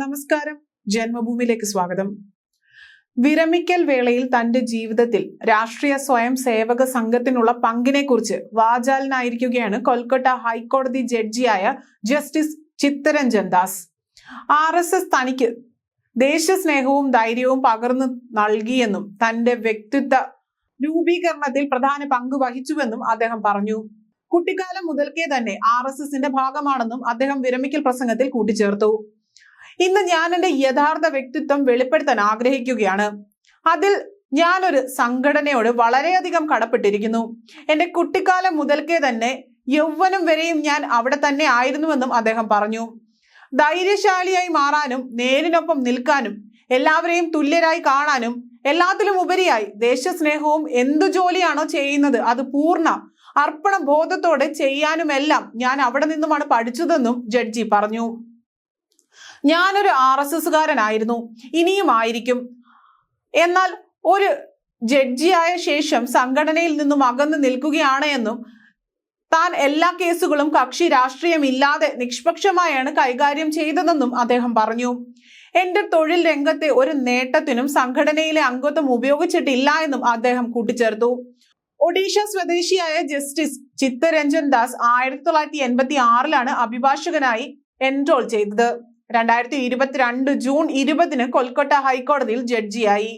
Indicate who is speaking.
Speaker 1: നമസ്കാരം, ജന്മഭൂമിയിലേക്ക് സ്വാഗതം. വിരമിക്കൽ വേളയിൽ തന്റെ ജീവിതത്തിൽ രാഷ്ട്രീയ സ്വയം സേവക സംഘത്തിനുള്ള പങ്കിനെ കുറിച്ച് വാചാലനായിരിക്കുകയാണ് കൊൽക്കത്ത ഹൈക്കോടതി ജഡ്ജിയായ ജസ്റ്റിസ് ചിത്തരഞ്ജൻ ദാസ്. RSS തനിക്ക് ദേശസ്നേഹവും ധൈര്യവും പകർന്നു നൽകിയെന്നും തന്റെ വ്യക്തിത്വ രൂപീകരണത്തിൽ പ്രധാന പങ്ക് വഹിച്ചുവെന്നും അദ്ദേഹം പറഞ്ഞു. കുട്ടിക്കാലം മുതൽക്കേ തന്നെ RSSന്റെ ഭാഗമാണെന്നും അദ്ദേഹം വിരമിക്കൽ പ്രസംഗത്തിൽ കൂട്ടിച്ചേർത്തു. ഇന്ന് ഞാൻ എൻ്റെ യഥാർത്ഥ വ്യക്തിത്വം വെളിപ്പെടുത്താൻ ആഗ്രഹിക്കുകയാണ്. അതിൽ ഞാനൊരു സംഘടനയോട് വളരെയധികം കടപ്പെട്ടിരിക്കുന്നു. എൻ്റെ കുട്ടിക്കാലം മുതൽക്കേ തന്നെ യൗവനം വരെയും ഞാൻ അവിടെ തന്നെ ആയിരുന്നുവെന്നും അദ്ദേഹം പറഞ്ഞു. ധൈര്യശാലിയായി മാറാനും നേരിനൊപ്പം നിൽക്കാനും എല്ലാവരെയും തുല്യരായി കാണാനും എല്ലാത്തിലും ഉപരിയായി ദേശസ്നേഹവും എന്തു ജോലിയാണോ ചെയ്യുന്നത് അത് പൂർണ്ണ അർപ്പണ ബോധത്തോടെ ചെയ്യാനുമെല്ലാം ഞാൻ അവിടെ നിന്നുമാണ് പഠിച്ചതെന്നും ജഡ്ജി പറഞ്ഞു. ഞാനൊരു RSSകാരനായിരുന്നു, ഇനിയും ആയിരിക്കും. എന്നാൽ ഒരു ജഡ്ജിയായ ശേഷം സംഘടനയിൽ നിന്നും അകന്നു നിൽക്കുകയാണ് എന്നും താൻ എല്ലാ കേസുകളും കക്ഷി രാഷ്ട്രീയമില്ലാതെ നിഷ്പക്ഷമായാണ് കൈകാര്യം ചെയ്തതെന്നും അദ്ദേഹം പറഞ്ഞു. എന്റെ തൊഴിൽ രംഗത്തെ ഒരു നേട്ടത്തിനും സംഘടനയിലെ അംഗത്വം ഉപയോഗിച്ചിട്ടില്ല എന്നും അദ്ദേഹം കൂട്ടിച്ചേർത്തു. ഒഡീഷ സ്വദേശിയായ ജസ്റ്റിസ് ചിത്തരഞ്ജൻ ദാസ് 1986 അഭിഭാഷകനായി എൻറോൾ ചെയ്തത്. 2022 ജൂൺ 20 കൊൽക്കത്ത ഹൈക്കോടതിയിൽ ജഡ്ജിയായി.